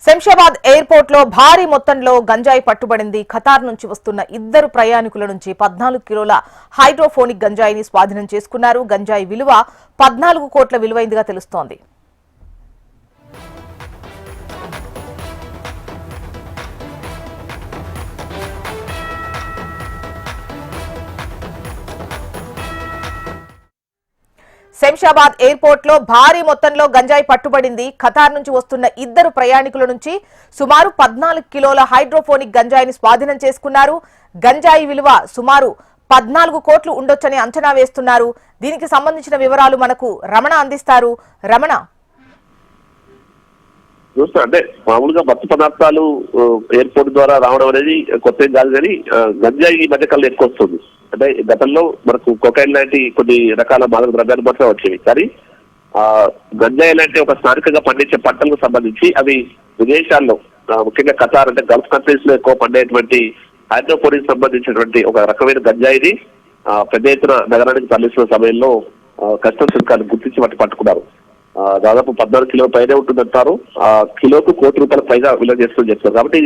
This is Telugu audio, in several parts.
శంషాబాద్ ఎయిర్పోర్ట్ లో భారీ మొత్తంలో గంజాయి పట్టుబడింది. ఖతార్ నుంచి వస్తున్న ఇద్దరు ప్రయాణికుల నుంచి 14 కిలోల హైడ్రోఫోనిక్ గంజాయిని స్వాధీనం చేసుకున్నారు. గంజాయి విలువ 14 కోట్ల విలువైందిగా తెలుస్తోంది. శంషాబాద్ ఎయిర్పోర్ట్ లో భారీ మొత్తంలో గంజాయి పట్టుబడింది. ఖతార్ నుంచి వస్తున్న ఇద్దరు ప్రయాణికుల నుంచి సుమారు 14 కిలోల హైడ్రోఫోనిక్ గంజాయిని స్వాధీనం చేసుకున్నారు. గంజాయి విలువ సుమారు 14 కోట్లు ఉండొచ్చని అంచనా వేస్తున్నారు. దీనికి సంబంధించిన వివరాలు మనకు రమణ అందిస్తారు. రమణ, చూస్తా అంటే మామూలుగా మత్తు పదార్థాలు ఎయిర్పోర్ట్ ద్వారా రావడం అనేది కొత్త ఏం కాదు, కానీ గంజాయి ఈ మధ్యకాలంలో ఎక్కువ వస్తుంది. అంటే గతంలో మనకు కొకైన్ లాంటి కొన్ని రకాల మాదక ద్రవ్యాలు మాత్రమే వచ్చేవి, కానీ గంజాయి లాంటి ఒక స్థానికంగా పండించే పంటలకు సంబంధించి అవి విదేశాల్లో ముఖ్యంగా ఖతార్ అంటే గల్ఫ్ కంట్రీస్ లో ఎక్కువ పండేటువంటి హైడ్రోపోనిక్ సంబంధించినటువంటి ఒక రకమైన గంజాయిని పెద్ద ఎత్తున నగరానికి తరలిస్తున్న సమయంలో కస్టమ్స్ అధికారులు గుర్తించి వాటి పట్టుకున్నారు. దాదాపు 14 కిలోల పైనే ఉంటుందంటారు. కిలోకు ₹1 కోటి పైగా విలువ చేస్తుందని చెప్తారు. కాబట్టి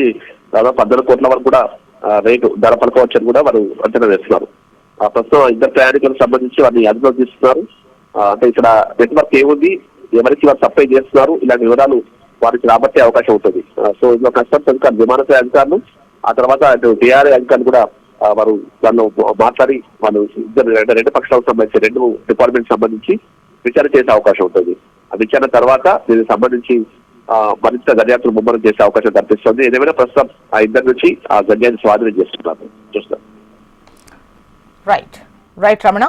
దాదాపు 14 కోట్ల వరకు కూడా రేటు ధర పలకవచ్చని కూడా వారు అంచనా వేస్తున్నారు. ప్రస్తుతం ఇద్దరు ప్రయాణికులకు సంబంధించి వారిని అదుపులోకి తీస్తున్నారు. అంటే ఇక్కడ నెట్వర్క్ ఏముంది, ఎవరికి వారు సప్లై చేస్తున్నారు, ఇలాంటి వివరాలు వారికి రాబట్టే అవకాశం ఉంటుంది. సో ఇందులో కస్టమ్స్ అధికారులు, విమానశ్రయ అధికారులు, ఆ తర్వాత అటు టీఆర్ఏ అధికారులు కూడా వారు దానిలో మాట్లాడి వాళ్ళు రెండు పక్షాలకు సంబంధించి 2 డిపార్ట్మెంట్ సంబంధించి విచారణ చేసే అవకాశం ఉంటుంది. ఆ విచారణ తర్వాత దీనికి సంబంధించి మరింత దర్యాప్తులు ముమ్మరం చేసే అవకాశం కనిపిస్తుంది. ఏదేమైనా ప్రస్తుతం ఆ ఇద్దరి నుంచి ఆ గంజాయిని స్వాధీనం చేస్తున్నారు. చూస్తారు. రైట్ రమణ.